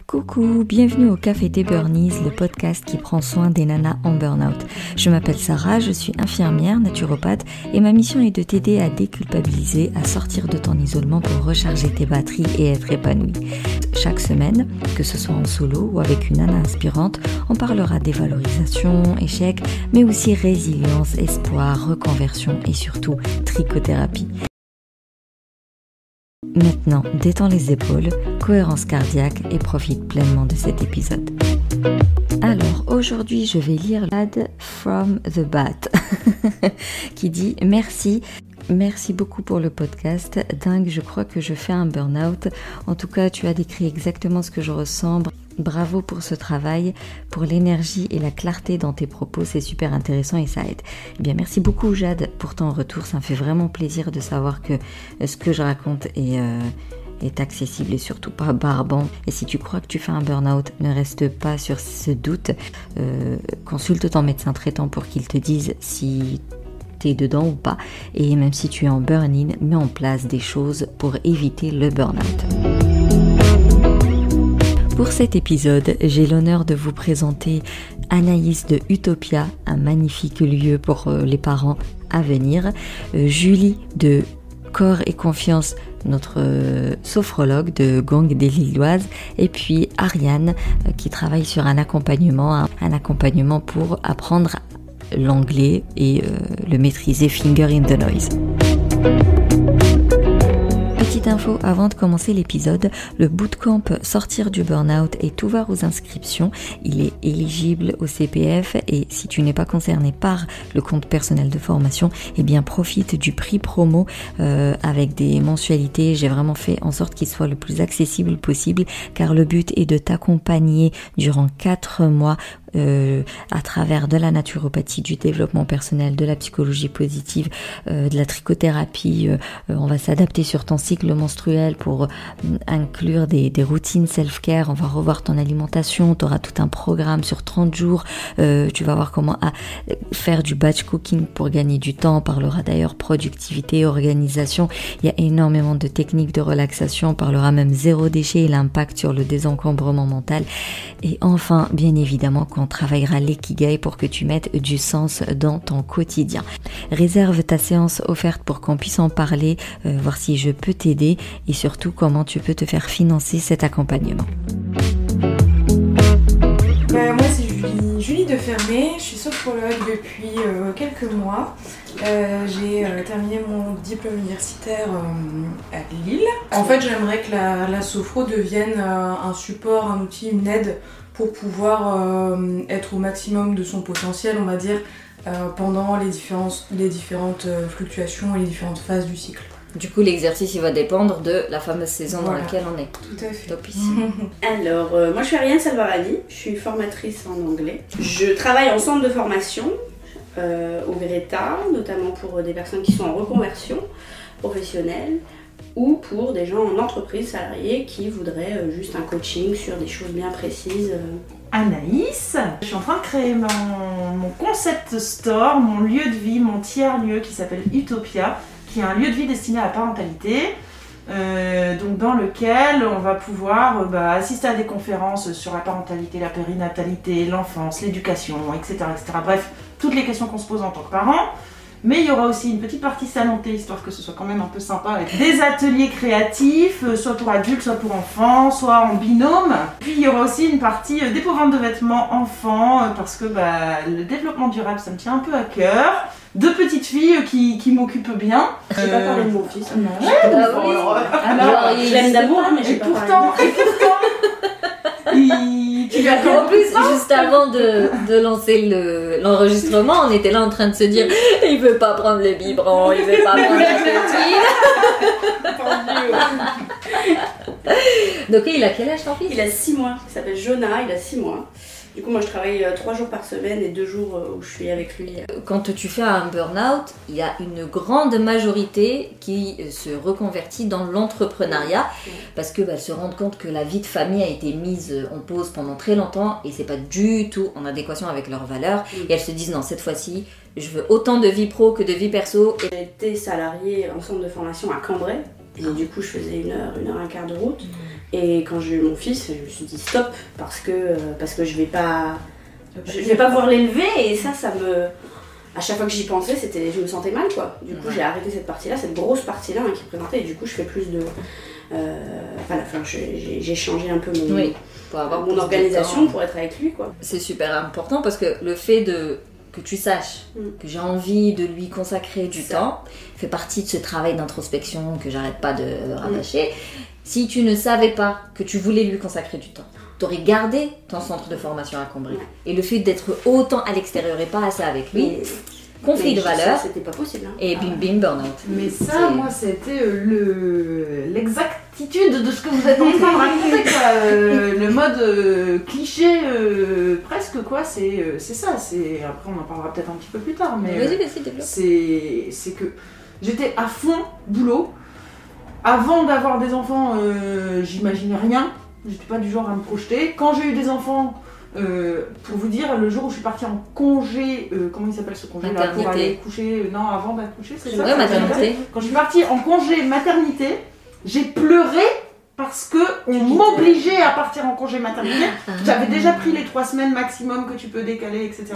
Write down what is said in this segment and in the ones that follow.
Coucou, bienvenue au Café des Burnies, le podcast qui prend soin des nanas en burn-out. Je m'appelle Sarah, je suis infirmière, naturopathe et ma mission est de t'aider à déculpabiliser, à sortir de ton isolement pour recharger tes batteries et être épanouie. Chaque semaine, que ce soit en solo ou avec une nana inspirante, on parlera dévalorisation, échec, mais aussi résilience, espoir, reconversion et surtout trichothérapie. Maintenant, détends les épaules, cohérence cardiaque et profite pleinement de cet épisode. Alors, aujourd'hui, je vais lire l'ad from the bat qui dit « Merci beaucoup pour le podcast. Dingue, je crois que je fais un burn-out. En tout cas, tu as décrit exactement ce que je ressens. Bravo pour ce travail, pour l'énergie et la clarté dans tes propos, c'est super intéressant et ça aide. » Eh bien, merci beaucoup Jade pour ton retour, ça me fait vraiment plaisir de savoir que ce que je raconte est accessible et surtout pas barbant. Et si tu crois que tu fais un burn-out, ne reste pas sur ce doute. Consulte ton médecin traitant pour qu'il te dise si t'es dedans ou pas. Et même si tu es en burn-in, mets en place des choses pour éviter le burn-out. Pour cet épisode, j'ai l'honneur de vous présenter Anaïs de Utopia, un magnifique lieu pour les parents à venir, Julie de Corps et Confiance, notre sophrologue de Gang des Lilloises, et puis Ariane qui travaille sur un accompagnement pour apprendre l'anglais et le maîtriser, finger in the noise. Petite info avant de commencer l'épisode, le bootcamp Sortir du burn-out est ouvert aux inscriptions, il est éligible au CPF et si tu n'es pas concerné par le compte personnel de formation, eh bien profite du prix promo avec des mensualités. J'ai vraiment fait en sorte qu'il soit le plus accessible possible car le but est de t'accompagner durant 4 mois à travers de la naturopathie, du développement personnel, de la psychologie positive, de la trichothérapie. On va s'adapter sur ton cycle menstruel pour inclure des routines self-care. On va revoir ton alimentation. Tu auras tout un programme sur 30 jours. Tu vas voir comment faire du batch cooking pour gagner du temps. On parlera d'ailleurs productivité, organisation. Il y a énormément de techniques de relaxation. On parlera même zéro déchet et l'impact sur le désencombrement mental. Et enfin, bien évidemment, qu'on travaillera l'ikigai pour que tu mettes du sens dans ton quotidien. Réserve ta séance offerte pour qu'on puisse en parler, voir si je peux t'aider et surtout comment tu peux te faire financer cet accompagnement. Moi c'est Julie de Fermé, je suis sophrologue depuis quelques mois. J'ai terminé mon diplôme universitaire à Lille. En fait j'aimerais que la sophro devienne un support, un outil, une aide pour pouvoir être au maximum de son potentiel, on va dire, pendant les différentes fluctuations et les différentes phases du cycle. Du coup, l'exercice, il va dépendre de la fameuse saison dans laquelle on est. Tout à fait. Topissime. Alors, moi je suis Ariane Salvarani, je suis formatrice en anglais. Je travaille en centre de formation au Vereta, notamment pour des personnes qui sont en reconversion professionnelle ou pour des gens en entreprise salariée qui voudraient juste un coaching sur des choses bien précises. Anaïs, je suis en train de créer mon concept store, mon lieu de vie, mon tiers-lieu qui s'appelle Utopia, qui est un lieu de vie destiné à la parentalité, donc dans lequel on va pouvoir assister à des conférences sur la parentalité, la périnatalité, l'enfance, l'éducation, etc., etc. Bref, toutes les questions qu'on se pose en tant que parent. Mais il y aura aussi une petite partie salon thé, histoire que ce soit quand même un peu sympa, avec des ateliers créatifs, soit pour adultes, soit pour enfants, soit en binôme. Puis il y aura aussi une partie dépôt-vente de vêtements enfants, parce que le développement durable, ça me tient un peu à cœur. 2 petites filles qui m'occupent bien. J'ai pas parlé de mon fils. Non, Alors, je l'aime d'amour, mais j'ai pas parlé En plus, juste avant de lancer l'enregistrement, on était là en train de se dire il veut pas prendre le biberon, il veut pas prendre la petite. Donc il a quel âge ton fils? Il a 6 mois, il s'appelle Jonah, il a 6 mois. Du coup, moi je travaille 3 jours par semaine et 2 jours où je suis avec lui. Quand tu fais un burn-out, il y a une grande majorité qui se reconvertit dans l'entrepreneuriat parce qu'elles se rendent compte que la vie de famille a été mise en pause pendant très longtemps et c'est pas du tout en adéquation avec leurs valeurs. Et elles se disent non, cette fois-ci, je veux autant de vie pro que de vie perso. J'ai été salariée en centre de formation à Cambrai. Et du coup, je faisais 1 heure et quart de route. Et quand j'ai eu mon fils, je me suis dit stop, parce que je vais pas pouvoir l'élever, et ça me... À chaque fois que j'y pensais, je me sentais mal, quoi. Du coup, j'ai arrêté cette partie-là, cette grosse partie-là qui représentait, et du coup, je fais plus de... j'ai changé un peu mon organisation pour être avec lui, quoi. C'est super important parce que le fait que tu saches que j'ai envie de lui consacrer du temps fait partie de ce travail d'introspection que j'arrête pas de rabâcher. Si tu ne savais pas que tu voulais lui consacrer du temps, t'aurais gardé ton centre de formation à Cambrai. Et le fait d'être autant à l'extérieur et pas assez avec lui, conflit de valeurs, c'était pas possible. Et bim bim burn-out. Mais ça, moi, c'était l'exactitude de ce que vous êtes en train de raconter, quoi. Le mode cliché, presque, quoi. C'est ça. Après, on en parlera peut-être un petit peu plus tard, mais Vas-y, développe. c'est que j'étais à fond boulot. Avant d'avoir des enfants, j'imaginais rien. J'étais pas du genre à me projeter. Quand j'ai eu des enfants, pour vous dire, le jour où je suis partie en congé, comment il s'appelle ce congé là, pour aller coucher, non, avant d'accoucher, c'est ça? Ouais, maternité. Quand je suis partie en congé maternité, j'ai pleuré parce que on m'obligeait à partir en congé maternité. J'avais déjà pris les 3 semaines maximum que tu peux décaler, etc.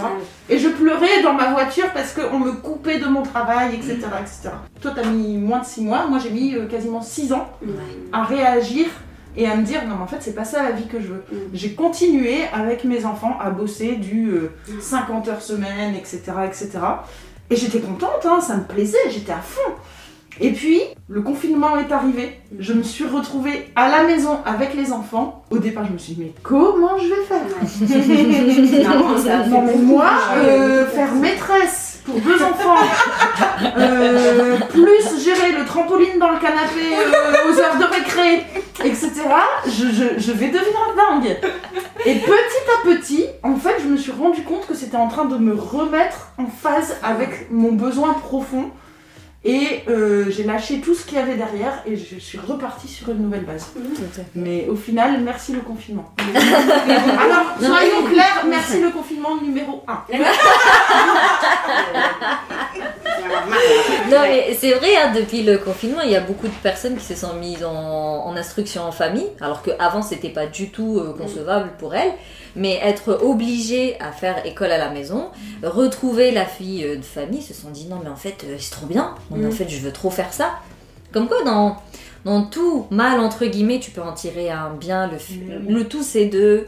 Et je pleurais dans ma voiture parce qu'on me coupait de mon travail, etc., etc. Toi, t'as mis moins de 6 mois. Moi, j'ai mis quasiment 6 ans à réagir et à me dire non mais en fait c'est pas ça la vie que je veux. J'ai continué avec mes enfants à bosser du 50 heures semaine, etc., etc. Et j'étais contente, hein, ça me plaisait, j'étais à fond. Et puis le confinement est arrivé, je me suis retrouvée à la maison avec les enfants. Au départ je me suis dit mais comment je vais faire? Non mais moi faire maîtresse pour 2 enfants, plus gérer le trampoline dans le canapé aux heures de récré, etc. Je vais devenir dingue. Et petit à petit, en fait, je me suis rendu compte que c'était en train de me remettre en phase avec mon besoin profond. Et j'ai lâché tout ce qu'il y avait derrière et je suis repartie sur une nouvelle base. Mais au final, merci le confinement. Alors, soyons clairs, merci le confinement numéro 1. Non mais c'est vrai, hein, depuis le confinement, il y a beaucoup de personnes qui se sont mises en instruction en famille, alors qu'avant c'était pas du tout concevable pour elles. Mais être obligée à faire école à la maison, retrouver la fille de famille, se sont dit non mais en fait c'est trop bien, non, en fait je veux trop faire ça. Comme quoi dans tout mal entre guillemets tu peux en tirer un bien. Le tout c'est de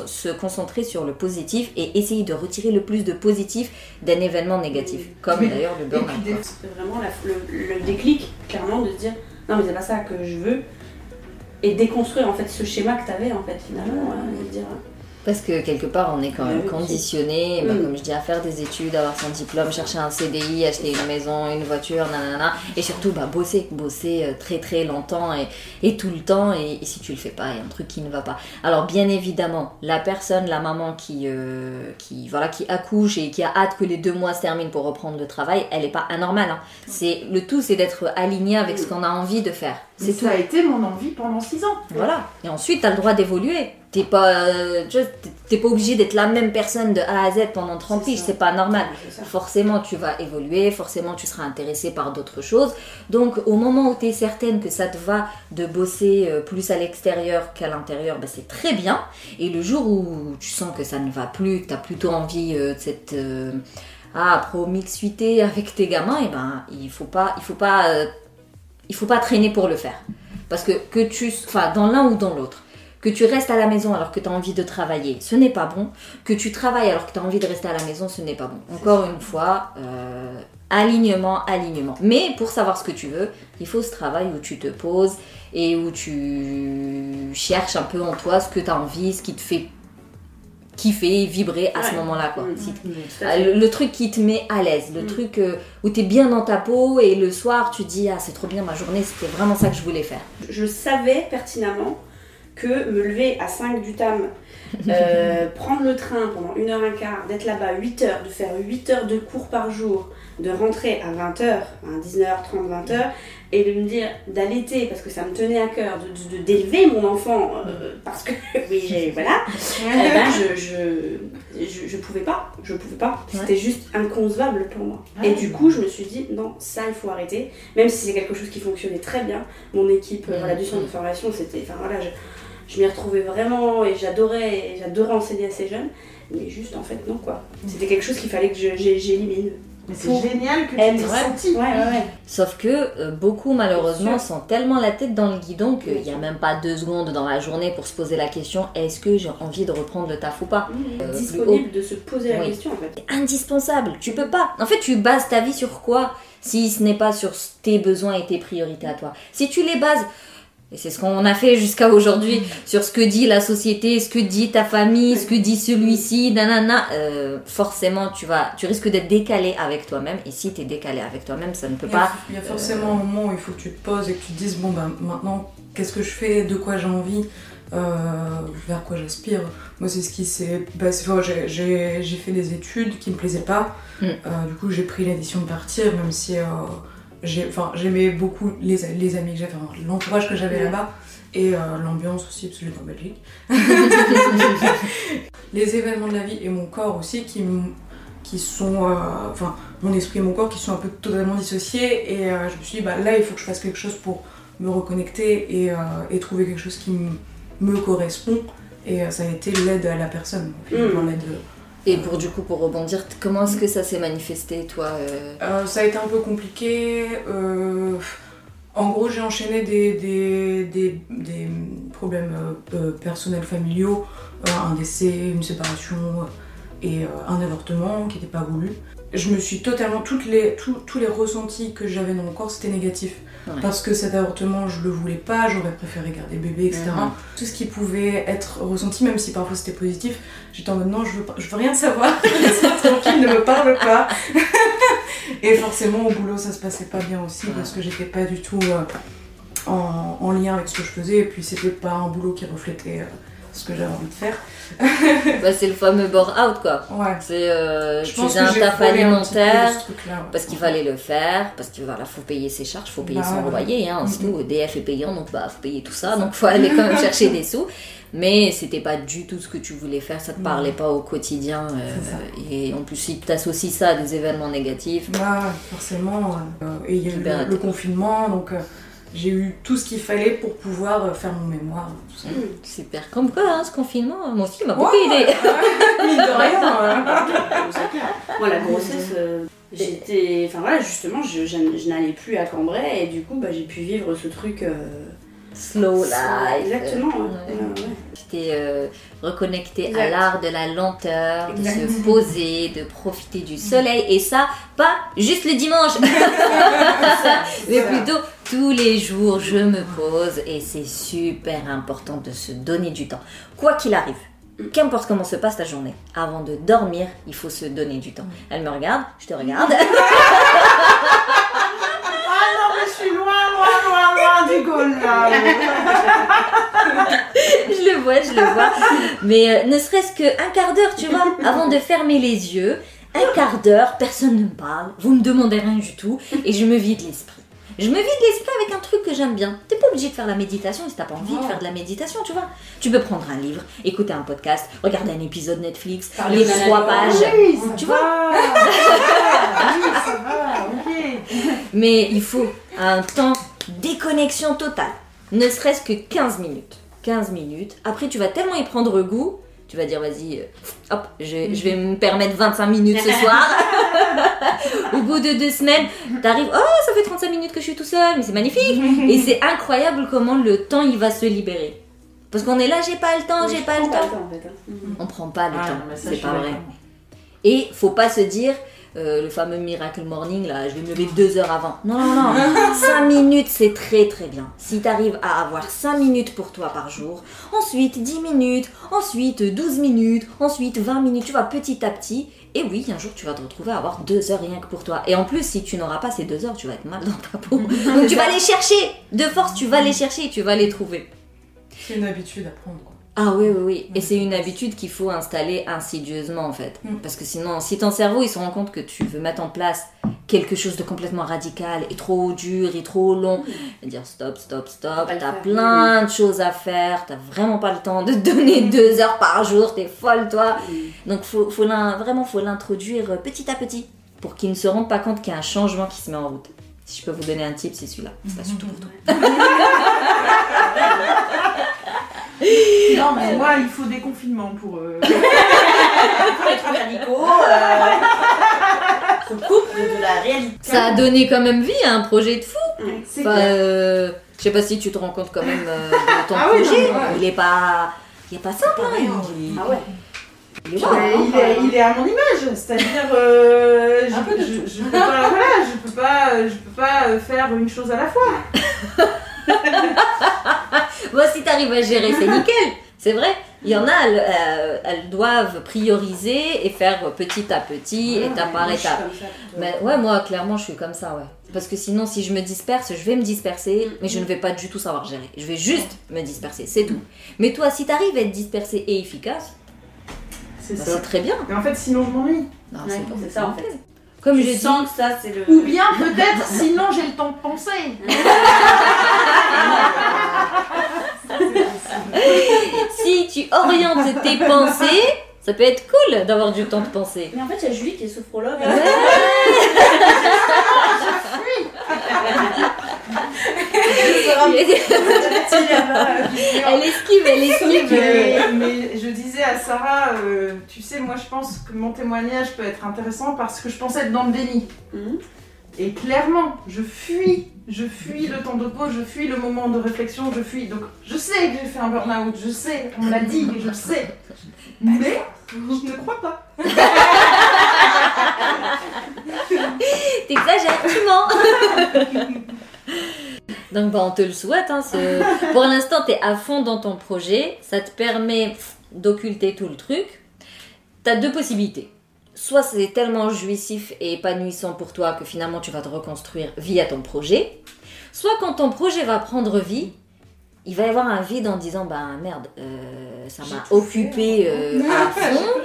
se concentrer sur le positif et essayer de retirer le plus de positif d'un événement négatif, comme d'ailleurs le burn-out. C'est vraiment le déclic clairement de se dire non mais c'est pas ça que je veux. Et déconstruire en fait ce schéma que tu avais en fait finalement, et dire... Parce que quelque part on est quand même conditionné, comme je dis, à faire des études, avoir son diplôme, chercher un CDI, acheter une maison, une voiture, nanana, et surtout bosser très très longtemps et tout le temps, et si tu le fais pas, il y a un truc qui ne va pas. Alors bien évidemment, la maman qui accouche et qui a hâte que les 2 mois se terminent pour reprendre le travail, elle est pas anormale. Hein. Le tout c'est d'être aligné avec ce qu'on a envie de faire. C'est tout. Ça a été mon envie pendant 6 ans. Voilà. Et ensuite, tu as le droit d'évoluer. T'es pas obligé d'être la même personne de A à Z pendant 30 piges, c'est pas normal. Forcément, tu vas évoluer, forcément, tu seras intéressé par d'autres choses. Donc, au moment où tu es certaine que ça te va de bosser plus à l'extérieur qu'à l'intérieur, ben, c'est très bien. Et le jour où tu sens que ça ne va plus, que tu as plutôt envie de cette promiscuité avec tes gamins, et ben, il faut pas traîner pour le faire. Parce que dans l'un ou dans l'autre, que tu restes à la maison alors que tu as envie de travailler, ce n'est pas bon. Que tu travailles alors que tu as envie de rester à la maison, ce n'est pas bon. Encore une fois, alignement. Mais pour savoir ce que tu veux, il faut ce travail où tu te poses et où tu cherches un peu en toi ce que tu as envie, ce qui te fait kiffer, vibrer à ce moment-là, quoi. Le truc qui te met à l'aise, le truc où tu es bien dans ta peau et le soir tu dis c'est trop bien, ma journée c'était vraiment ça que je voulais faire. Je savais pertinemment que me lever à 5 du tam, prendre le train pendant 1h15, d'être là-bas 8 heures, de faire 8 heures de cours par jour, de rentrer à 20h, à 19h30, 20h, et de me dire d'allaiter, parce que ça me tenait à cœur, d'élever mon enfant, parce que, oui, voilà, je pouvais pas. C'était juste inconcevable pour moi. Et du coup, je me suis dit, non, ça, il faut arrêter. Même si c'est quelque chose qui fonctionnait très bien. Mon équipe du centre de formation, c'était, je m'y retrouvais vraiment et j'adorais enseigner à ces jeunes. Mais juste, en fait, non, quoi. C'était quelque chose qu'il fallait que j'élimine. Mais c'est génial que tu t'es senti. Ouais. Sauf que beaucoup malheureusement sont tellement la tête dans le guidon qu'il n'y a même pas 2 secondes dans la journée pour se poser la question est-ce que j'ai envie de reprendre le taf ou pas. Disponible de se poser la question en fait. C'est indispensable, tu peux pas. En fait tu bases ta vie sur quoi si ce n'est pas sur tes besoins et tes priorités à toi. Si tu les bases, et c'est ce qu'on a fait jusqu'à aujourd'hui, sur ce que dit la société, ce que dit ta famille, ce que dit celui-ci, nanana, forcément tu risques d'être décalé avec toi-même. Et si tu es décalé avec toi-même, ça ne peut pas... Il y a forcément un moment où il faut que tu te poses et que tu te dises, maintenant, qu'est-ce que je fais, de quoi j'ai envie, vers quoi j'aspire. Moi, c'est ce qui s'est passé. J'ai fait des études qui me plaisaient pas. Du coup, j'ai pris la décision de partir, même si... j'aimais beaucoup les amis que j'avais, l'entourage que j'avais là-bas et l'ambiance aussi, parce que j'étais en Belgique. Les événements de la vie et mon corps aussi qui sont... mon esprit et mon corps qui sont un peu totalement dissociés et je me suis dit, là, il faut que je fasse quelque chose pour me reconnecter et trouver quelque chose qui me correspond. Et ça a été l'aide à la personne, l'aide... Et pour rebondir, comment est-ce que ça s'est manifesté, toi Ça a été un peu compliqué. En gros, j'ai enchaîné des problèmes personnels, familiaux, un décès, une séparation et un avortement qui n'était pas voulu. Je me suis totalement... tous les ressentis que j'avais dans mon corps, c'était négatif. Ouais. Parce que cet avortement, je le voulais pas, j'aurais préféré garder bébé, etc. Tout ce qui pouvait être ressenti, même si parfois c'était positif, j'étais en mode non, je veux rien savoir, laisse-moi tranquille, ne me parle pas. Et forcément, au boulot, ça se passait pas bien aussi, parce que j'étais pas du tout en lien avec ce que je faisais, et puis c'était pas un boulot qui reflétait ce que j'avais envie de faire. C'est le fameux burn-out quoi. Ouais. C'est un taf alimentaire parce qu'il fallait le faire, parce qu'il faut payer ses charges, faut payer son loyer, c'est tout. EDF est payant, donc faut payer tout ça, donc faut aller quand même chercher des sous. Mais c'était pas du tout ce que tu voulais faire, ça te parlait pas au quotidien. Et en plus, si tu associes ça à des événements négatifs. Forcément. Et il y a eu le confinement, donc. J'ai eu tout ce qu'il fallait pour pouvoir faire mon mémoire, tout ça. Super. Comme quoi, ce confinement, moi aussi, il m'a beaucoup aidé. Mine de rien. Moi, la grossesse, j'étais... justement, je n'allais plus à Cambrai et du coup, j'ai pu vivre ce truc... Slow life. Exactement, J'étais reconnectée à l'art de la lenteur, de se poser, de profiter du soleil. Et ça, pas juste le dimanche. Mais plutôt tous les jours, je me pose. Et c'est super important de se donner du temps. Quoi qu'il arrive. Qu'importe comment se passe ta journée, avant de dormir, il faut se donner du temps. Elle me regarde, je te regarde. Je suis loin du goal là. Je le vois. Mais ne serait-ce qu'un quart d'heure, tu vois, avant de fermer les yeux, un quart d'heure, personne ne me parle, vous me demandez rien du tout, et je me vide l'esprit. Je me vide l'esprit avec un truc que j'aime bien. T'es pas obligé de faire la méditation si t'as pas envie de faire de la méditation, tu vois. Tu peux prendre un livre, écouter un podcast, regarder un épisode Netflix, lire 3 pages. Oui, tu vois. Oui, ça va, ok. Mais il faut un temps déconnexion totale. Ne serait-ce que 15 minutes. 15 minutes. Après, tu vas tellement y prendre goût, tu vas dire, vas-y, hop, je vais me permettre 25 minutes ce soir. Au bout de 2 semaines, t'arrives, oh, ça fait 35 minutes que je suis tout seul, mais c'est magnifique. Et c'est incroyable comment le temps, il va se libérer. Parce qu'on est là, j'ai pas le temps. On prend pas le temps, c'est pas vrai. Et faut pas se dire... le fameux Miracle Morning, là, je vais me lever 2 heures avant. Non. 5 minutes, c'est très très bien. Si tu arrives à avoir 5 minutes pour toi par jour, ensuite 10 minutes, ensuite 12 minutes, ensuite 20 minutes, tu vois, petit à petit. Et oui, un jour, tu vas te retrouver à avoir 2 heures rien que pour toi. Et en plus, si tu n'auras pas ces 2 heures, tu vas être mal dans ta peau. Donc tu vas les chercher. De force, tu vas les chercher et tu vas les trouver. C'est une habitude à prendre, quoi. Ah oui. Et c'est une habitude qu'il faut installer insidieusement en fait. Parce que sinon, si ton cerveau il se rend compte que tu veux mettre en place quelque chose de complètement radical et trop dur et trop long. Et dire stop, t'as plein de choses à faire, t'as vraiment pas le temps de te donner 2 heures par jour, t'es folle toi. Donc faut l'introduire petit à petit pour qu'il ne se rende pas compte qu'il y a un changement qui se met en route. Si je peux vous donner un tip, c'est celui-là. C'est pas surtout pour toi. Non, mais moi, il faut des confinements pour les trucs radicaux. Se coupe de la réalité. Ça a donné quand même vie à un projet de fou. C'est Enfin, clair. je sais pas si tu te rends compte quand même de ton Ah oui, projet. non, ouais. Il est pas simple. Hein. Ah ouais. Il est wow. Il est à mon image, c'est-à-dire je peux pas faire une chose à la fois. Bon, si t'arrives à gérer, c'est nickel. C'est vrai. Il y en a, elles doivent prioriser et faire petit à petit, étape par étape. Mais ouais, moi, clairement, je suis comme ça, ouais. Parce que sinon, si je me disperse, je vais me disperser, mais je ne vais pas du tout savoir gérer. Je vais juste me disperser, c'est tout. Mais toi, si t'arrives à être dispersé et efficace, C'est ça. c'est très bien. Mais en fait, sinon je m'ennuie. Non, Ouais, c'est ça en fait. Comme Je je dis, sens que ça c'est le. Ou bien peut-être, sinon j'ai le temps de penser. si tu orientes tes pensées, ça peut être cool d'avoir du temps de penser. Mais en fait, il y a Julie qui est sophrologue. Elle esquive. Mais je disais à Sarah, tu sais, moi je pense que mon témoignage peut être intéressant parce que je pensais être dans le déni. Et clairement, je fuis le temps de pause, je fuis le moment de réflexion, je fuis. Donc je sais que j'ai fait un burn-out, je sais, on me l'a dit, je le sais. Mais je ne crois pas. T'exagères, tu mens. Donc bah, on te le souhaite. Hein, pour l'instant, t'es à fond dans ton projet. Ça te permet d'occulter tout le truc. T'as 2 possibilités. Soit c'est tellement jouissif et épanouissant pour toi que finalement tu vas te reconstruire via ton projet. Soit quand ton projet va prendre vie, il va y avoir un vide en disant bah merde, ça m'a occupé à fond.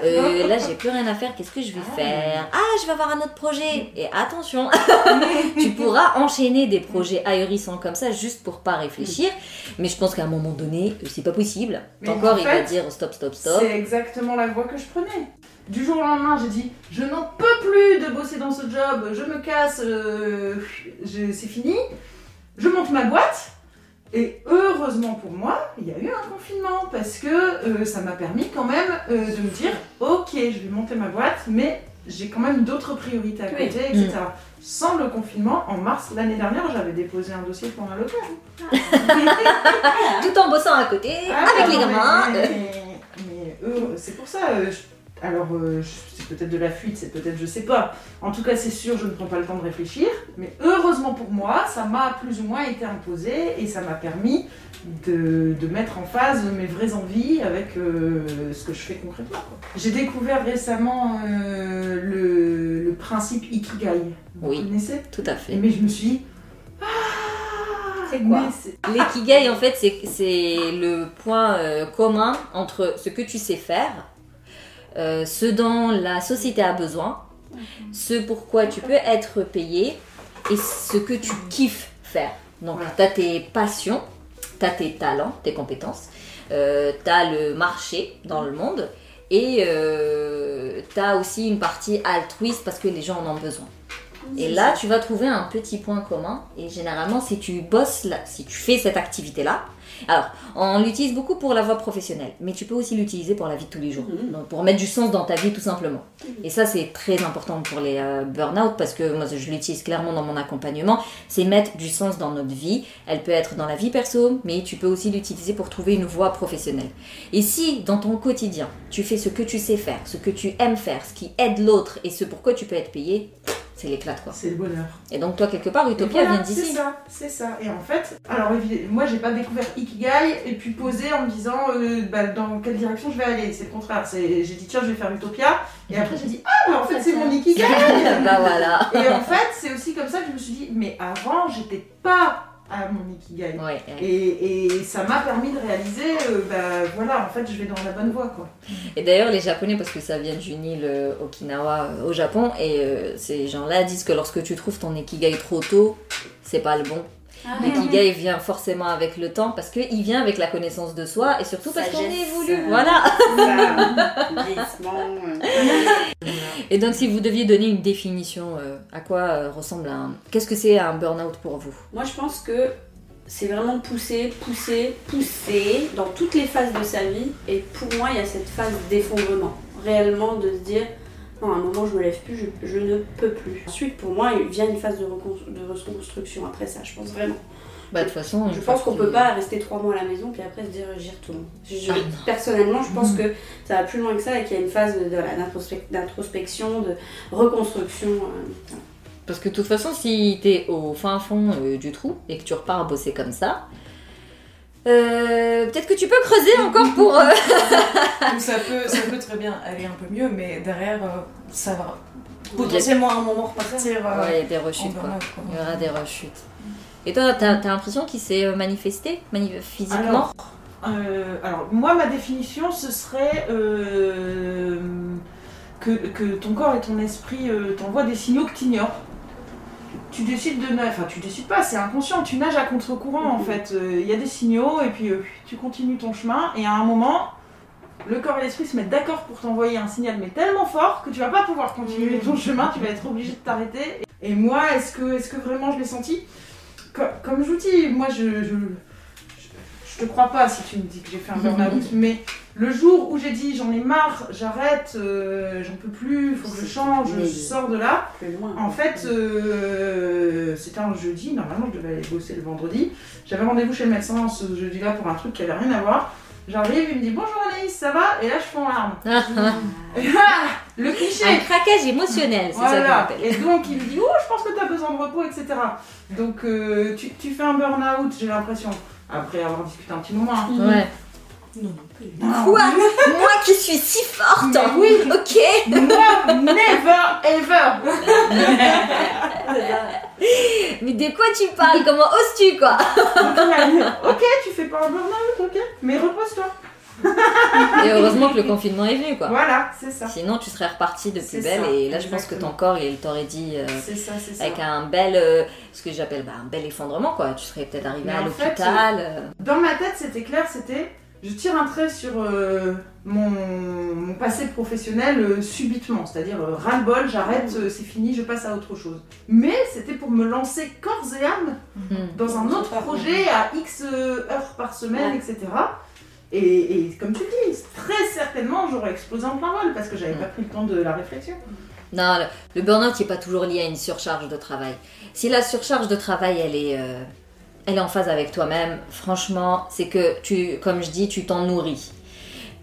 Là j'ai plus rien à faire, qu'est-ce que je vais faire? Ah, je vais avoir un autre projet. Et attention, tu pourras enchaîner des projets ahurissants comme ça juste pour pas réfléchir. Mais je pense qu'à un moment donné, c'est pas possible. Mais Encore, en il fait, va dire stop. C'est exactement la voie que je prenais. Du jour au lendemain, j'ai dit je n'en peux plus de bosser dans ce job, je me casse, c'est fini. Je monte ma boîte. Et heureusement pour moi, il y a eu un confinement parce que ça m'a permis quand même de me dire ok, je vais monter ma boîte, mais j'ai quand même d'autres priorités à côté, etc. Sans le confinement, en mars l'année dernière, j'avais déposé un dossier pour un local. Tout en bossant à côté, avec les gamins. Mais c'est pour ça. C'est peut-être de la fuite, c'est peut-être je sais pas. En tout cas, c'est sûr, je ne prends pas le temps de réfléchir. Mais heureusement pour moi, ça m'a plus ou moins été imposé et ça m'a permis de mettre en phase mes vraies envies avec ce que je fais concrètement. J'ai découvert récemment le principe Ikigai. Vous connaissez ? Tout à fait. Mais je me suis dit... C'est quoi ? L'ikigai, en fait, c'est le point commun entre ce que tu sais faire, ce dont la société a besoin, ce pourquoi tu peux être payé et ce que tu kiffes faire. Donc, tu as tes passions, tu as tes talents, tes compétences, tu as le marché dans le monde et tu as aussi une partie altruiste parce que les gens en ont besoin. Et là, tu vas trouver un petit point commun. Et généralement, si tu bosses là, si tu fais cette activité-là, alors, on l'utilise beaucoup pour la voie professionnelle, mais tu peux aussi l'utiliser pour la vie de tous les jours, donc pour mettre du sens dans ta vie tout simplement. Et ça, c'est très important pour les burn-out parce que moi, je l'utilise clairement dans mon accompagnement, c'est mettre du sens dans notre vie. Elle peut être dans la vie perso, mais tu peux aussi l'utiliser pour trouver une voie professionnelle. Et si, dans ton quotidien, tu fais ce que tu sais faire, ce que tu aimes faire, ce qui aide l'autre et ce pourquoi tu peux être payé, c'est l'éclate quoi. C'est le bonheur. Et donc toi quelque part Utopia vient d'ici. C'est ça. Et en fait, alors moi j'ai pas découvert Ikigai et puis posé en me disant dans quelle direction je vais aller. C'est le contraire. J'ai dit tiens je vais faire Utopia et après j'ai dit en fait c'est mon Ikigai. Bah voilà. Et en fait c'est aussi comme ça que je me suis dit mais avant j'étais pas à mon ikigai. Ouais. Et ça m'a permis de réaliser, voilà, en fait, je vais dans la bonne voie, quoi. Et d'ailleurs, les Japonais, parce que ça vient d'une île Okinawa au Japon, et ces gens-là disent que lorsque tu trouves ton ikigai trop tôt, c'est pas le bon. L'ikigai vient forcément avec le temps parce qu'il vient avec la connaissance de soi et surtout parce qu'on est évolué. Voilà. Et donc, si vous deviez donner une définition, à quoi ressemble qu'est-ce que c'est un burn-out pour vous? Moi, je pense que c'est vraiment pousser dans toutes les phases de sa vie. Et pour moi, il y a cette phase d'effondrement. Réellement, de se dire, non, à un moment, je me lève plus, je ne peux plus. Ensuite, pour moi, il vient une phase de reconstruction après ça, je pense vraiment. De toute façon, je pense qu'on peut pas rester 3 mois à la maison puis après se dire j'y retourne. Personnellement, je pense que ça va plus loin que ça et qu'il y a une phase d'introspection, de reconstruction. Parce que de toute façon, si t'es au fin fond du trou et que tu repars à bosser comme ça, peut-être que tu peux creuser encore pour... ça peut très bien aller un peu mieux, mais derrière, ça va potentiellement à un moment repartir. Il y a des rechutes, quoi. Il y aura des rechutes. Et toi, t'as l'impression qu'il s'est manifesté physiquement? Alors, moi, ma définition, ce serait que ton corps et ton esprit t'envoient des signaux que t'ignores. Tu décides de nager, enfin tu décides pas, c'est inconscient, tu nages à contre-courant en fait. Il y a des signaux et puis tu continues ton chemin et à un moment, le corps et l'esprit se mettent d'accord pour t'envoyer un signal mais tellement fort que tu vas pas pouvoir continuer ton chemin, tu vas être obligé de t'arrêter. Et moi, est-ce que vraiment je l'ai senti? Comme je vous dis, moi je te crois pas si tu me dis que j'ai fait un burn-out, mais le jour où j'ai dit j'en ai marre, j'arrête, j'en peux plus, faut que je change, je sors de là. En fait, c'était un jeudi, normalement je devais aller bosser le vendredi. J'avais rendez-vous chez le médecin ce jeudi-là pour un truc qui avait rien à voir. J'arrive, il me dit bonjour Anaïs, ça va? Et là je fonds en larmes. Le cliché. Un craquage émotionnel, c'est ça qu'on appelle. Et donc il me dit oh je pense que tu as besoin de repos, etc. Donc tu fais un burn-out, j'ai l'impression. Après avoir discuté un petit moment. Ouais. Non. Quoi? Moi qui suis si forte. Mais oui. Ok. Moi, never ever. Mais de quoi tu parles? Comment oses-tu, quoi? Ok, tu fais pas un burn-out, ok. Mais repose-toi. Et heureusement que le confinement est venu, quoi. Voilà, c'est ça. Sinon, tu serais repartie de plus belle. Ça, et là, exactement. je pense que ton corps, il t'aurait dit... c'est ça. Avec un bel... ce que j'appelle un bel effondrement, quoi. Tu serais peut-être arrivée à l'hôpital. Dans ma tête, c'était clair, c'était... Je tire un trait sur mon passé professionnel subitement. C'est-à-dire, ras-le-bol, j'arrête, c'est fini, je passe à autre chose. Mais c'était pour me lancer corps et âme dans un autre projet à X heures par semaine, etc. Et comme tu dis, très certainement j'aurais explosé en plein vol parce que j'avais pas pris le temps de la réflexion. Non, le burn-out n'est pas toujours lié à une surcharge de travail. Si la surcharge de travail, elle est en phase avec toi-même, franchement, c'est que, comme je dis, tu t'en nourris.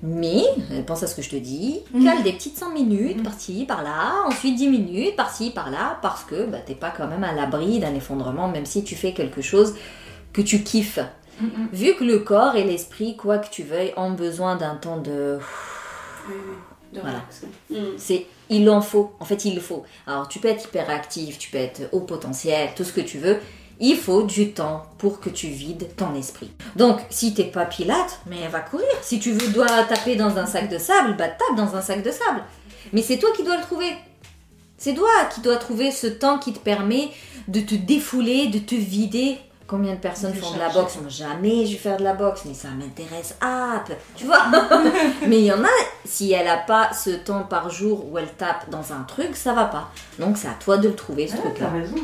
Mais, pense à ce que je te dis, cale des petites 5 minutes par-ci, par-là, ensuite 10 minutes par-ci, par-là, parce que t'es pas quand même à l'abri d'un effondrement, même si tu fais quelque chose que tu kiffes. Vu que le corps et l'esprit, quoi que tu veuilles, ont besoin d'un temps de voilà. Il en faut. En fait, il faut. Alors, tu peux être hyperactif, tu peux être haut potentiel, tout ce que tu veux. Il faut du temps pour que tu vides ton esprit. Donc, si t'es pas Pilate, mais va courir. Si tu dois taper dans un sac de sable, tape dans un sac de sable. Mais c'est toi qui dois le trouver. C'est toi qui dois trouver ce temps qui te permet de te défouler, de te vider. Combien de personnes font de la boxe? Moi, jamais je vais faire de la boxe, mais ça m'intéresse. Tu vois. Mais il y en a, si elle a pas ce temps par jour où elle tape dans un truc, ça va pas. Donc c'est à toi de le trouver, ce truc-là. T'as raison.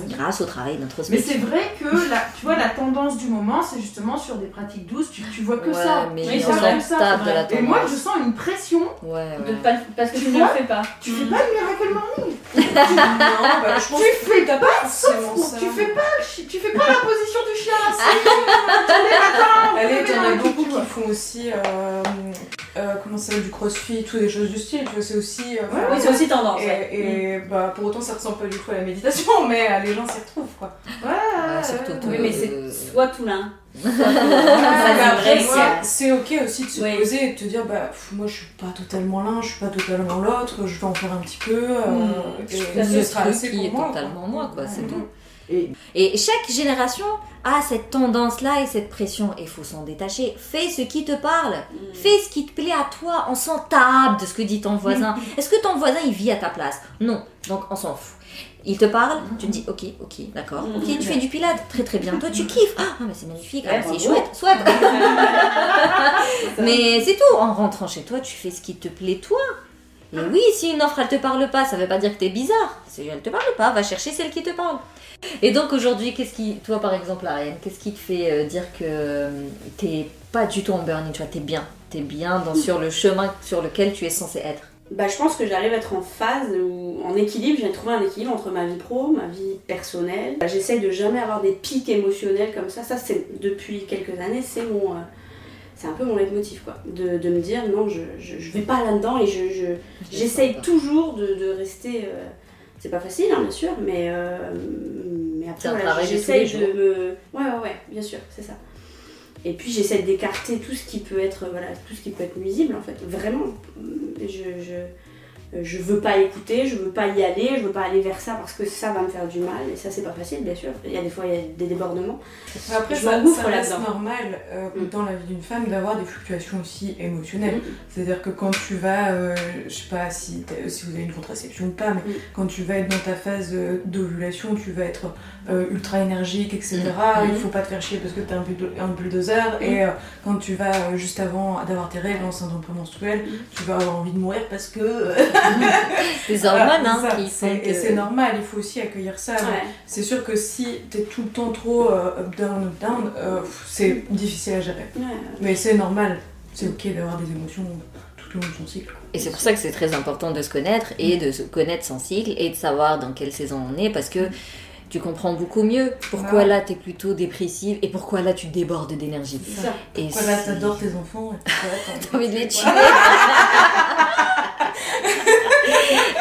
Grâce au travail d'introspection. Mais c'est vrai que tu vois, la tendance du moment, c'est justement sur des pratiques douces. Tu vois que ça. Mais on s'en tape de la tendance. Et moi, je sens une pression. Parce que tu ne le fais pas. Tu fais pas le miracle morning. Non, je pense tu fais pas forcément ça. Tu fais pas la position du chien assis tous les matins. Allez, t'en as beaucoup qui font aussi comment ça, du crossfit ou des choses du style. Tu vois, c'est aussi. Oui, c'est aussi tendance. Et pour autant, ça ressemble pas du tout à la méditation, mais les gens s'y retrouvent, quoi. Surtout oui, mais c'est soit tout l'un. C'est ok aussi de se poser et de te dire moi je suis pas totalement l'un, je suis pas totalement l'autre, je vais en faire un petit peu. C'est ce truc qui est totalement moi, quoi, c'est tout. Et chaque génération a cette tendance-là et cette pression. Et il faut s'en détacher. Fais ce qui te parle. Fais ce qui te plaît à toi. On s'en tape de ce que dit ton voisin. Est-ce que ton voisin, il vit à ta place? Non. Donc, on s'en fout. Il te parle, tu te dis ok, d'accord. Ok, tu fais du pilates, très très bien. Toi, tu kiffes. Ah, mais c'est magnifique. Ah, c'est chouette, soit. Mais c'est tout. En rentrant chez toi, tu fais ce qui te plaît, toi. Et oui, si une offre, elle te parle pas, ça veut pas dire que t'es bizarre. Si elle te parle pas, va chercher celle qui te parle. Et donc aujourd'hui, toi par exemple, Ariane, qu'est-ce qui te fait dire que t'es pas du tout en burn-in, tu vois, t'es bien sur le chemin sur lequel tu es censé être? Bah, je pense que j'arrive à être en phase ou en équilibre. J'ai trouvé un équilibre entre ma vie pro, ma vie personnelle. J'essaye de jamais avoir des pics émotionnels comme ça. Ça, c'est depuis quelques années, c'est un peu mon leitmotiv, quoi. De me dire non, je vais pas là-dedans et j'essaye toujours de rester. C'est pas facile, hein, bien sûr, mais après, voilà, j'essaye de me. Ouais, bien sûr, c'est ça. Et puis j'essaie d'écarter tout ce qui peut être nuisible en fait. Vraiment, je veux pas écouter, je veux pas y aller, je veux pas aller vers ça parce que ça va me faire du mal. Et ça c'est pas facile bien sûr. Il y a des fois il y a des débordements. Mais après ça reste normal dans la vie d'une femme d'avoir des fluctuations aussi émotionnelles. C'est-à-dire que quand tu vas, je sais pas si vous avez une contraception ou pas, mais quand tu vas être dans ta phase d'ovulation, tu vas être ultra énergique, etc. Il faut pas te faire chier parce que t'es un bulldozer. Et quand tu vas juste avant d'avoir tes règles en syndrome prémenstruel, tu vas avoir envie de mourir parce que les hormones qui font et c'est normal, il faut aussi accueillir ça. C'est sûr que si t'es tout le temps trop up down, c'est difficile à gérer. Mais c'est normal, c'est ok d'avoir des émotions tout au long de son cycle. Et c'est pour ça que c'est très important de se connaître et de se connaître son cycle et de savoir dans quelle saison on est parce que tu comprends beaucoup mieux pourquoi là t'es plutôt dépressive et pourquoi là tu débordes d'énergie. Et pourquoi là t'adores tes enfants et pourquoi t'as envie de les tuer.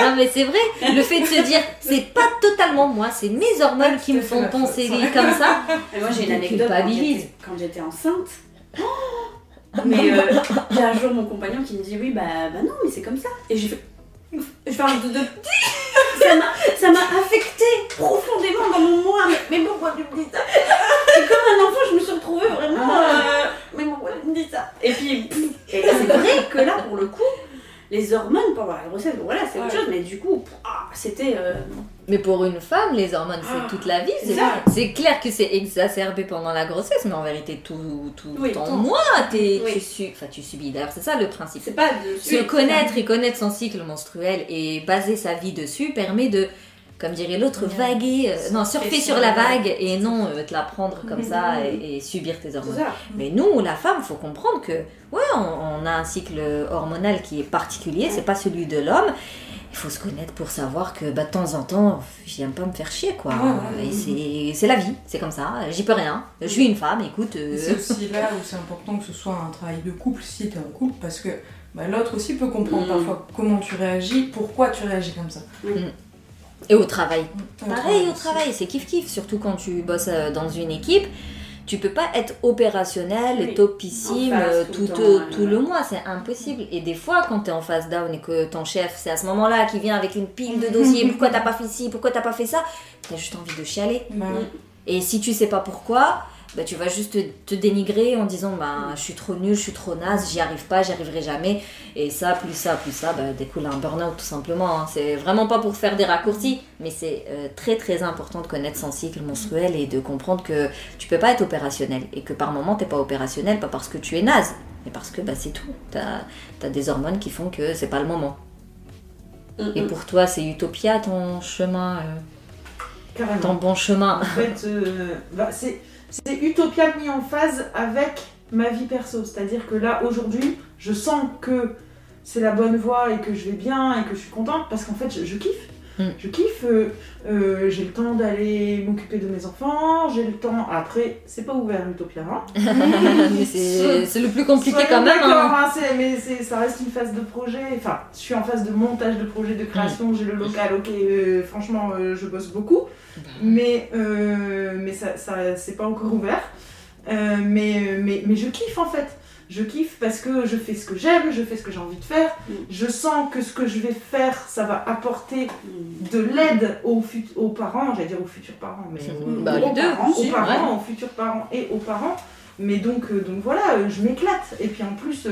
Non mais c'est vrai, le fait de se dire c'est pas totalement moi, c'est mes hormones qui me font penser comme ça. Et moi j'ai une anecdote quand j'étais enceinte. Mais il y a un jour mon compagnon qui me dit oui bah non mais c'est comme ça. Et j'ai fait ça m'a affectée profondément dans mon moi. Mais pourquoi tu me dis ça? Et comme un enfant, je me suis retrouvée vraiment. Mais pourquoi tu me dis ça? Et puis, c'est vrai que là, pour le coup, les hormones pendant la grossesse, bon, voilà, c'est autre chose, mais du coup, c'était. Mais pour une femme, les hormones, c'est toute la vie. C'est clair que c'est exacerbé pendant la grossesse, mais en vérité, tout ton mois, tu subis. D'ailleurs, c'est ça le principe. C'est pas se connaître et connaître son cycle menstruel et baser sa vie dessus permet de, comme dirait l'autre, surfer sur la vague et non te la prendre comme ça et subir tes hormones. Mais nous, la femme, faut comprendre que, on a un cycle hormonal qui est particulier, c'est pas celui de l'homme. Il faut se connaître pour savoir que de temps en temps, j'aime pas me faire chier quoi. Et c'est la vie, c'est comme ça, j'y peux rien. Je suis une femme, écoute. C'est aussi là où c'est important que ce soit un travail de couple si t'es en couple parce que l'autre aussi peut comprendre parfois comment tu réagis, pourquoi tu réagis comme ça. Et au travail. Pareil au travail, c'est kiff-kiff, surtout quand tu bosses dans une équipe. Tu peux pas être opérationnel, topissime tout le mois, c'est impossible. Et des fois, quand tu es en phase down et que ton chef, c'est à ce moment-là qui vient avec une pile de dossiers, pourquoi t'as pas fait ci, pourquoi t'as pas fait ça, t'as juste envie de chialer. Et si tu sais pas pourquoi, tu vas juste te dénigrer en disant je suis trop nulle, je suis trop naze, j'y arrive pas, j'y arriverai jamais. Et ça, plus ça, découle un burn-out tout simplement. Hein. C'est vraiment pas pour faire des raccourcis, mais c'est très très important de connaître son cycle menstruel et de comprendre que tu peux pas être opérationnel. Et que par moment, t'es pas opérationnel, pas parce que tu es naze, mais parce que c'est tout. T'as des hormones qui font que c'est pas le moment. Et pour toi, c'est Utopia ton chemin, ton bon chemin. En fait, c'est Utopia mis en phase avec ma vie perso. C'est-à-dire que là, aujourd'hui, je sens que c'est la bonne voie et que je vais bien et que je suis contente parce qu'en fait, je kiffe. Je kiffe. J'ai le temps d'aller m'occuper de mes enfants. J'ai le temps... Après, c'est pas ouvert Utopia. Mais c'est le plus compliqué quand même. Mais ça reste une phase de projet. Enfin, je suis en phase de montage de projet, de création. J'ai le local, franchement, je bosse beaucoup. Mais ça c'est pas encore ouvert. Mais je kiffe en fait. je kiffe parce que je fais ce que j'aime, je fais ce que j'ai envie de faire, je sens que ce que je vais faire, ça va apporter de l'aide aux parents, j'allais dire aux futurs parents, mais aux parents, aux futurs parents et aux parents. Mais donc voilà, je m'éclate. Et puis en plus,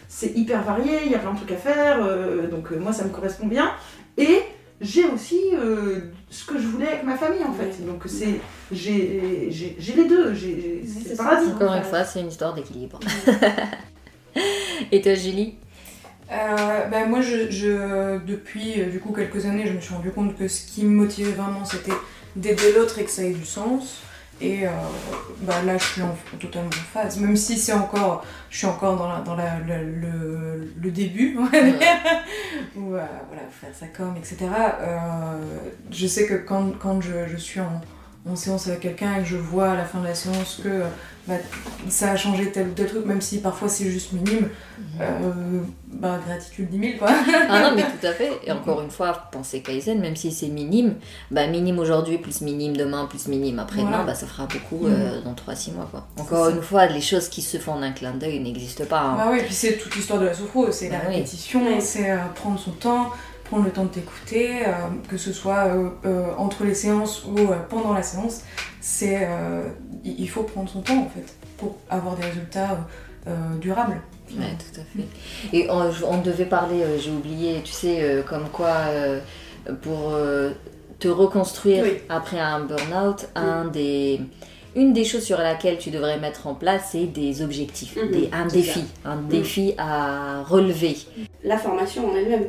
c'est hyper varié, il y a plein de trucs à faire, donc moi ça me correspond bien. Et j'ai aussi ce que je voulais avec ma famille en fait. Donc j'ai les deux, c'est paradis. Encore une fois, c'est une histoire d'équilibre. Et toi, Julie? Moi, depuis du coup quelques années, je me suis rendu compte que ce qui me motivait vraiment, c'était d'aider l'autre et que ça ait du sens. Et là, je suis totalement en phase, même si je suis encore dans le début, on va dire, où voilà, faire sa com, etc. Je sais que quand je suis en séance avec quelqu'un et que je vois à la fin de la séance que ça a changé tel ou tel truc, même si parfois c'est juste minime, gratitude 10 000 quoi. Ah non, mais tout à fait. Et encore une fois, pensez Kaizen, même si c'est minime, minime aujourd'hui plus minime demain plus minime après-demain, ça fera beaucoup dans 3-6 mois quoi. Encore une fois, les choses qui se font en un clin d'œil n'existent pas. Hein. Oui, puis c'est toute l'histoire de la sophrose, c'est la répétition, c'est prendre son temps, prendre le temps de t'écouter, que ce soit entre les séances ou pendant la séance, il faut prendre son temps en fait pour avoir des résultats durables. Ouais, tout à fait. Et on devait parler, j'ai oublié, tu sais, comme quoi pour te reconstruire après un burn-out, une des choses sur laquelle tu devrais mettre en place, c'est des objectifs, un défi à relever. La formation en elle-même.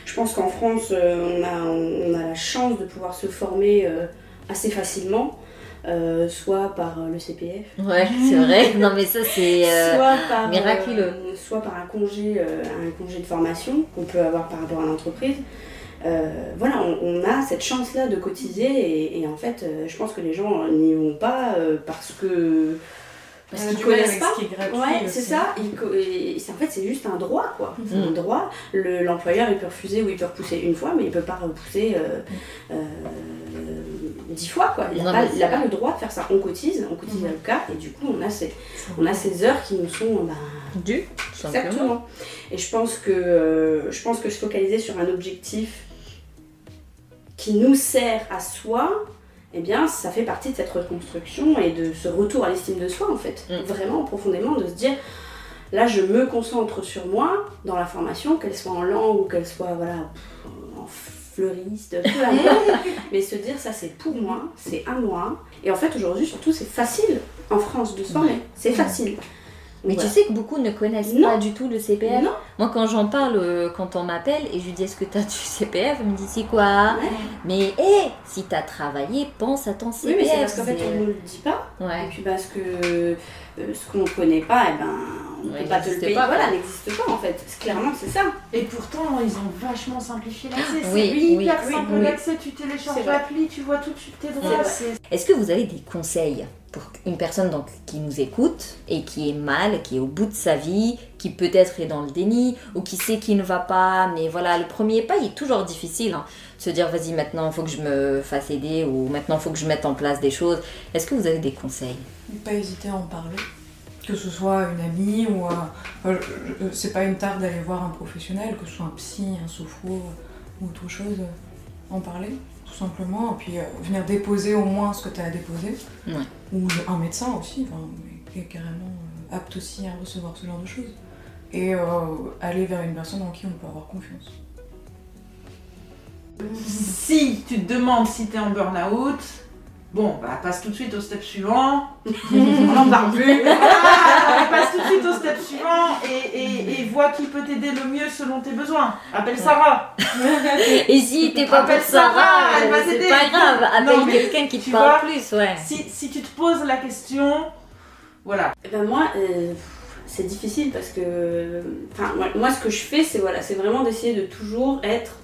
Je pense qu'en France, on a la chance de pouvoir se former assez facilement, soit par le CPF. Ouais, c'est vrai. Non mais ça c'est miraculeux. Soit par un congé de formation qu'on peut avoir par rapport à l'entreprise. On a cette chance-là de cotiser et en fait, je pense que les gens n'y vont pas parce qu'ils connaissent pas. C'est ça. En fait, c'est juste un droit, quoi. C'est un droit. L'employeur, il peut refuser ou il peut repousser une fois, mais il peut pas repousser 10 fois, quoi. Il n'a pas le droit de faire ça. On cotise à le cas, et du coup, on a ces heures qui nous sont dues. Exactement. Et je pense que se focaliser sur un objectif qui nous sert à soi, eh bien, ça fait partie de cette reconstruction et de ce retour à l'estime de soi, en fait. Vraiment, profondément, de se dire, là, je me concentre sur moi, dans la formation, qu'elle soit en langue ou qu'elle soit, en fleuriste, peu importe, mais se dire, ça, c'est pour moi, c'est à moi. Et en fait, aujourd'hui, surtout, c'est facile, en France, de se former. C'est facile. Mais tu sais que beaucoup ne connaissent pas du tout le CPF. Non. Moi, quand j'en parle, quand on m'appelle et je lui dis est-ce que tu as du CPF, elle me dit c'est quoi ? Mais si tu as travaillé, pense à ton CPF. Oui, mais c'est parce qu'en fait, on ne le dit pas. Et puis parce que ce qu'on ne connaît pas, on ne peut pas te le payer. N'existe pas en fait. Clairement, c'est ça. Et pourtant, ils ont vachement simplifié l'accès. C'est hyper simple l'accès. Tu télécharges l'appli, tu vois tout de suite tes droits. Est-ce que vous avez des conseils pour une personne qui nous écoute et qui est mal, qui est au bout de sa vie, qui peut-être est dans le déni ou qui sait qu'il ne va pas, mais voilà, le premier pas il est toujours difficile, se dire vas-y maintenant il faut que je me fasse aider ou maintenant il faut que je mette en place des choses. Est-ce que vous avez des conseils ? Pas hésiter à en parler, que ce soit une amie ou c'est pas une tare d'aller voir un professionnel, que ce soit un psy, un sophro ou autre chose, en parler. Tout simplement, et puis venir déposer au moins ce que tu as à déposer. Ou un médecin aussi, qui est carrément apte aussi à recevoir ce genre de choses. Et aller vers une personne en qui on peut avoir confiance. Si tu te demandes si tu es en burn-out, passe tout de suite au step suivant. On n'en parle plus. Passe tout de suite au step suivant et vois qui peut t'aider le mieux selon tes besoins. Appelle Sarah. Et si t'es pas pour Sarah, elle va t'aider. C'est pas grave. Appelle quelqu'un qui te parle plus. Si tu te poses la question, voilà. Moi, c'est difficile parce que, moi ce que je fais, c'est vraiment d'essayer de toujours être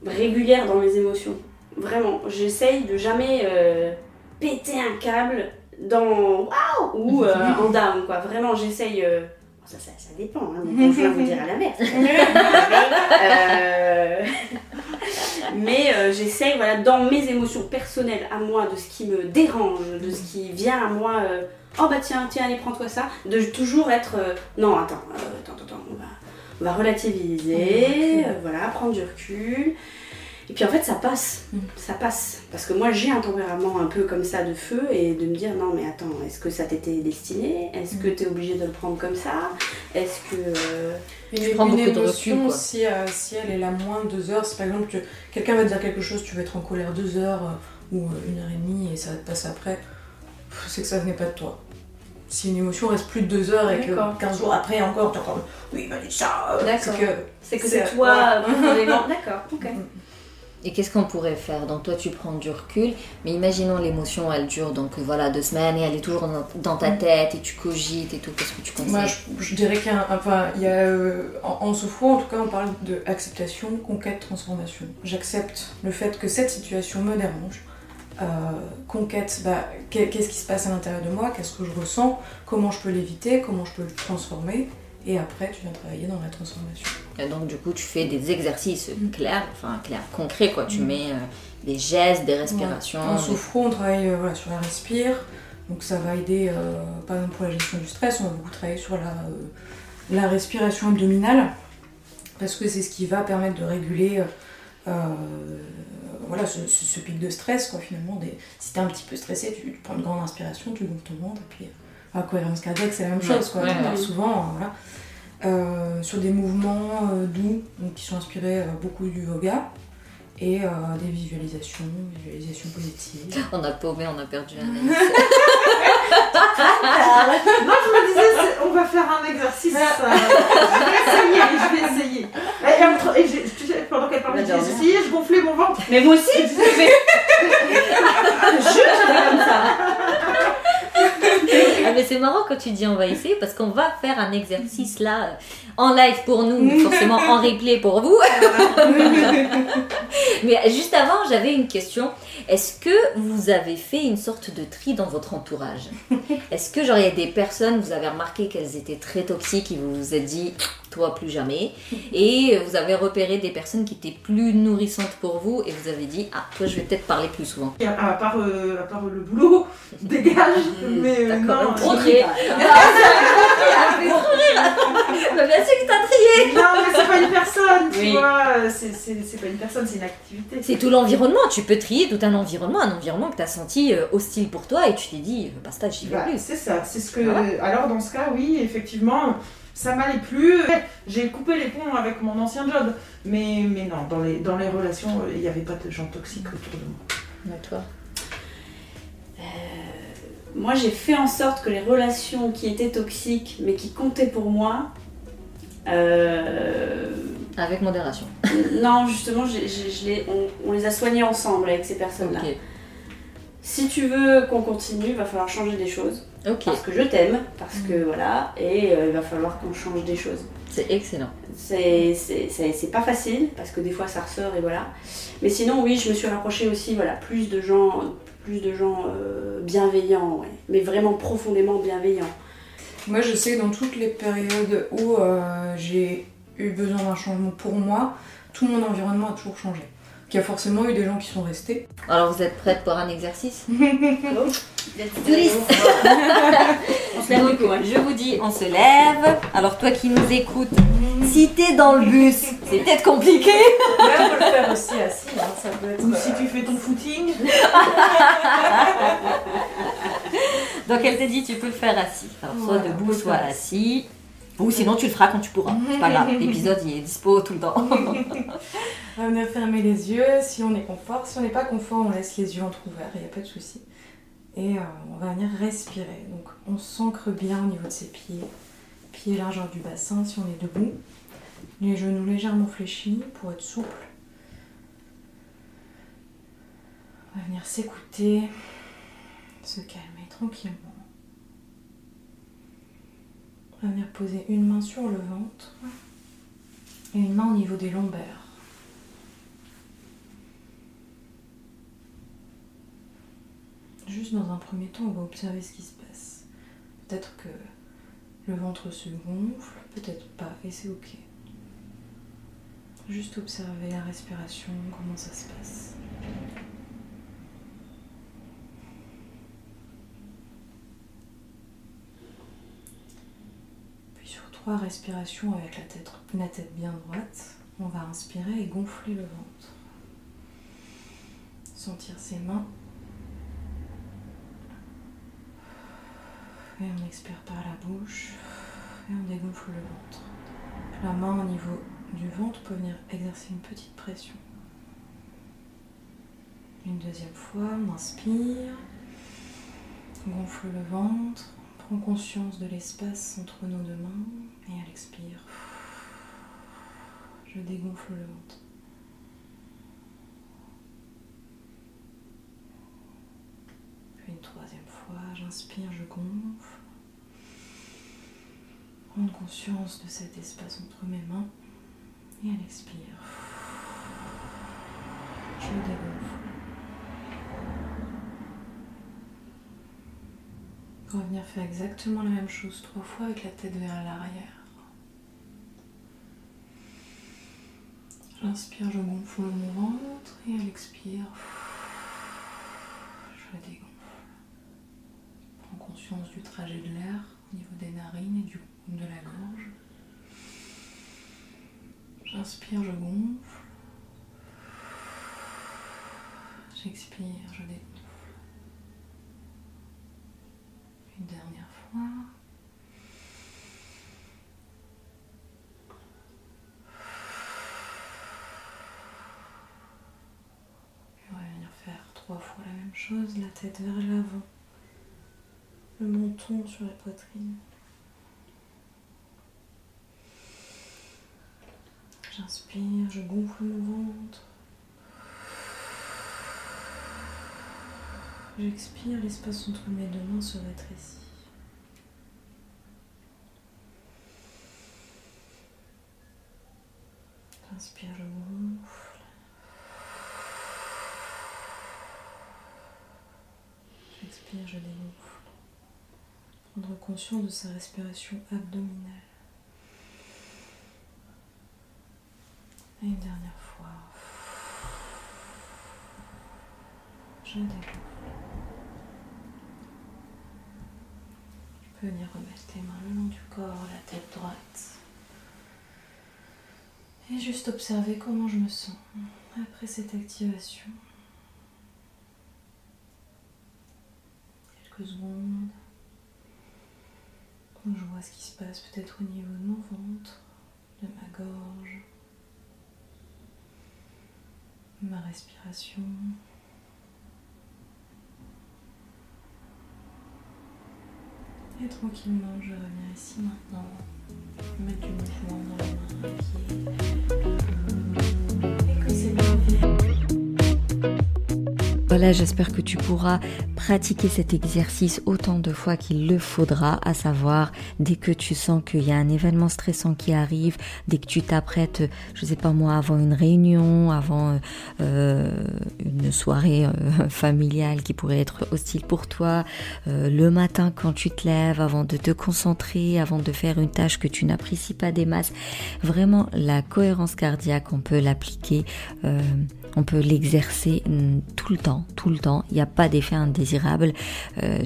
régulière dans mes émotions. Vraiment, j'essaye de jamais péter un câble dans waouh ou en down, quoi. Vraiment, j'essaye. Ça dépend, mon conjoint vous dira la merde. Mais j'essaye, dans mes émotions personnelles à moi, de ce qui me dérange, de ce qui vient à moi oh bah tiens, allez, prends-toi ça. De toujours être, non, attends, on va relativiser, voilà, prendre du recul. Et puis en fait, ça passe. Parce que moi, j'ai un tempérament un peu comme ça de feu et de me dire, non mais attends, est-ce que ça t'était destiné? Est-ce que t'es obligé de le prendre comme ça? Est-ce que... tu prends beaucoup de recul, quoi. Si elle est là moins de 2 heures, si par exemple que quelqu'un va te dire quelque chose, tu vas être en colère 2 heures ou 1h30 et ça va te passer après, c'est que ça venait pas de toi. Si une émotion reste plus de 2 heures et que 15 jours après encore, t'es encore oui, il m'a dit ça, c'est que c'est toi, profondément. D'accord, ok. Et qu'est-ce qu'on pourrait faire? Donc toi tu prends du recul, mais imaginons l'émotion elle dure donc voilà 2 semaines et elle est toujours dans ta tête et tu cogites et tout, qu'est-ce que tu conseilles? Moi je dirais qu'il y a en sophro en tout cas on parle de acceptation, conquête, transformation. J'accepte le fait que cette situation me dérange. Conquête, qu'est-ce qui se passe à l'intérieur de moi, qu'est-ce que je ressens, comment je peux l'éviter, comment je peux le transformer, et après tu viens travailler dans la transformation. Et donc du coup tu fais des exercices clairs, concrets quoi, tu mets des gestes, des respirations. En sophro on travaille sur la respire, donc ça va aider par exemple pour la gestion du stress, on va beaucoup travailler sur la respiration abdominale, parce que c'est ce qui va permettre de réguler ce pic de stress quoi, finalement. Si t'es un petit peu stressé, tu prends une grande inspiration, tu gonfles ton ventre et puis la cohérence cardiaque c'est la même chose quoi. Souvent sur des mouvements doux donc, qui sont inspirés beaucoup du yoga et des visualisations positives. On a paumé, on a perdu un ami. Non, je me disais, on va faire un exercice. Je vais essayer. Pendant qu'elle parlait, je gonflais mon ventre. Mais moi aussi, j'avais comme ça. Mais c'est marrant quand tu dis on va essayer parce qu'on va faire un exercice là en live pour nous, mais forcément en replay pour vous. Mais juste avant, j'avais une question. Est-ce que vous avez fait une sorte de tri dans votre entourage? Est-ce que genre il y a des personnes, vous avez remarqué qu'elles étaient très toxiques et vous vous êtes dit toi plus jamais, et vous avez repéré des personnes qui étaient plus nourrissantes pour vous et vous avez dit toi je vais peut-être parler plus souvent? À part le boulot, dégage, mais d'accord, non, trier. Bien sûr que t'as trié. Non mais c'est pas une personne, tu vois, c'est pas une personne, c'est une activité. C'est tout l'environnement, tu peux trier tout un environnement que t'as senti hostile pour toi et tu t'es dit basta, j'y vais plus. C'est ça, c'est ce que... Alors dans ce cas, oui, effectivement, ça m'allait plus. J'ai coupé les ponts avec mon ancien job, mais non, dans les relations, il n'y avait pas de gens toxiques autour de moi. Et toi? Moi, j'ai fait en sorte que les relations qui étaient toxiques, mais qui comptaient pour moi... Avec modération. Non, justement, on les a soignées ensemble avec ces personnes-là. Okay. Si tu veux qu'on continue, il va falloir changer des choses. Okay. Parce que je t'aime, parce que voilà, et il va falloir qu'on change des choses. C'est excellent. C'est pas facile, parce que des fois ça ressort et voilà. Mais sinon, oui, je me suis rapprochée aussi, voilà, plus de gens bienveillants, ouais. Mais vraiment profondément bienveillants. Moi, je sais que dans toutes les périodes où j'ai eu besoin d'un changement pour moi, tout mon environnement a toujours changé. Il y a forcément eu des gens qui sont restés. Alors vous êtes prête pour un exercice? On se lève du coup, hein. Je vous dis, on se lève. Alors toi qui nous écoutes, si t'es dans le bus, c'est peut-être compliqué. Là, on peut le faire aussi assis, hein, ça peut être... Ou si tu fais ton footing. Donc elle t'a dit tu peux le faire assis. Alors soit debout, soit assis. Ou sinon tu le feras quand tu pourras. C'est pas grave, l'épisode il est dispo tout le temps. On va fermer les yeux si on est confort. Si on n'est pas confort, on laisse les yeux entrouverts, il n'y a pas de souci. Et on va venir respirer. Donc on s'ancre bien au niveau de ses pieds. Pieds largeur du bassin si on est debout. Les genoux légèrement fléchis pour être souple. On va venir s'écouter, se calmer tranquillement. On va venir poser une main sur le ventre et une main au niveau des lombaires. Juste dans un premier temps, on va observer ce qui se passe. Peut-être que le ventre se gonfle, peut-être pas, et c'est ok. Juste observer la respiration, comment ça se passe. 3 respirations avec la tête bien droite. On va inspirer et gonfler le ventre. Sentir ses mains. Et on expire par la bouche. Et on dégonfle le ventre. La main au niveau du ventre peut venir exercer une petite pression. Une deuxième fois, on inspire. Gonfle le ventre. Prends conscience de l'espace entre nos deux mains. Et à l'expire, je dégonfle le ventre. Puis une troisième fois, j'inspire, je gonfle. Prendre conscience de cet espace entre mes mains. Et à l'expire, je dégonfle. Revenir faire exactement la même chose 3 fois avec la tête vers l'arrière. J'inspire, je gonfle mon ventre et à l'expire, je dégonfle. Prends conscience du trajet de l'air au niveau des narines et de la gorge. J'inspire, je gonfle. J'expire, je dégonfle. Une dernière fois. Puis on va venir faire 3 fois la même chose, la tête vers l'avant, le menton sur la poitrine. J'inspire, je gonfle mon ventre. J'expire, l'espace entre mes deux mains se rétrécit. J'inspire, je gonfle. J'expire, je dégonfle. Prendre conscience de sa respiration abdominale. Et une dernière fois. Je dégonfle. Je peux venir remettre les mains le long du corps, la tête droite. Et juste observer comment je me sens après cette activation. Quelques secondes. Donc je vois ce qui se passe peut-être au niveau de mon ventre, de ma gorge, de ma respiration. Et tranquillement, je reviens ici maintenant, mettre du mouvement dans les mains, pieds, et que c'est bien. Voilà, j'espère que tu pourras pratiquer cet exercice autant de fois qu'il le faudra, à savoir dès que tu sens qu'il y a un événement stressant qui arrive, dès que tu t'apprêtes, je sais pas moi, avant une réunion, avant une soirée familiale qui pourrait être hostile pour toi, le matin quand tu te lèves, avant de te concentrer, avant de faire une tâche que tu n'apprécies pas des masses. Vraiment, la cohérence cardiaque, on peut l'appliquer, on peut l'exercer tout le temps. Il n'y a pas d'effet indésirable.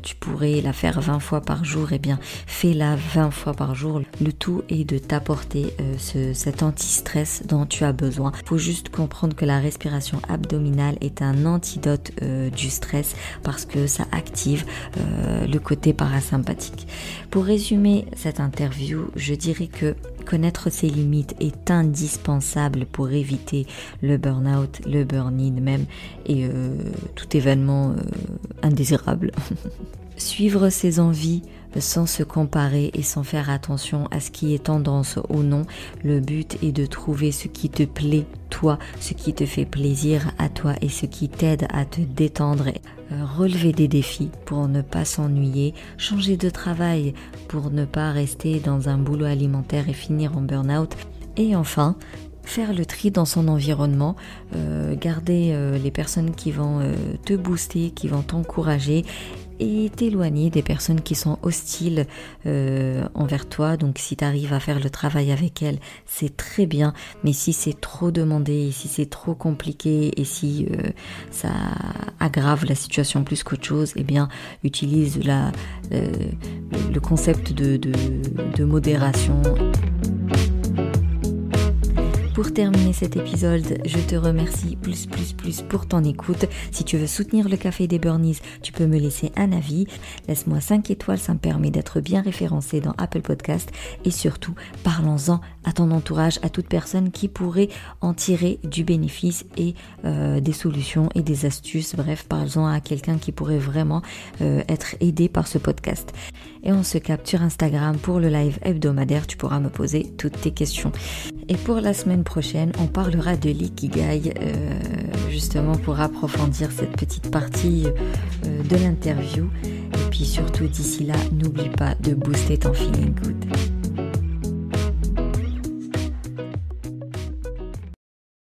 Tu pourrais la faire 20 fois par jour, et bien fais-la 20 fois par jour. Le tout est de t'apporter cet anti-stress dont tu as besoin. Il faut juste comprendre que la respiration abdominale est un antidote du stress parce que ça active le côté parasympathique. Pour résumer cette interview, je dirais que connaître ses limites est indispensable pour éviter le burn-out, le burn-in même, et tout événement indésirable. Suivre ses envies sans se comparer et sans faire attention à ce qui est tendance ou non. Le but est de trouver ce qui te plaît, toi, ce qui te fait plaisir à toi et ce qui t'aide à te détendre. Relever des défis pour ne pas s'ennuyer, changer de travail pour ne pas rester dans un boulot alimentaire et finir en burn-out. Et enfin, faire le tri dans son environnement, garder les personnes qui vont te booster, qui vont t'encourager, et t'éloigner des personnes qui sont hostiles envers toi. Donc si tu arrives à faire le travail avec elles, c'est très bien, mais si c'est trop demandé, si c'est trop compliqué et si ça aggrave la situation plus qu'autre chose, eh bien utilise le concept de modération. Pour terminer cet épisode, je te remercie plus pour ton écoute. Si tu veux soutenir le Café des Burnies, tu peux me laisser un avis. Laisse-moi 5 étoiles, ça me permet d'être bien référencé dans Apple Podcast. Et surtout, parlons-en à ton entourage, à toute personne qui pourrait en tirer du bénéfice et des solutions et des astuces. Bref, parlons-en à quelqu'un qui pourrait vraiment être aidé par ce podcast. Et on se capte sur Instagram pour le live hebdomadaire. Tu pourras me poser toutes tes questions. Et pour la semaine prochaine, on parlera de l'ikigai, justement pour approfondir cette petite partie de l'interview. Et puis surtout, d'ici là, n'oublie pas de booster ton feeling good.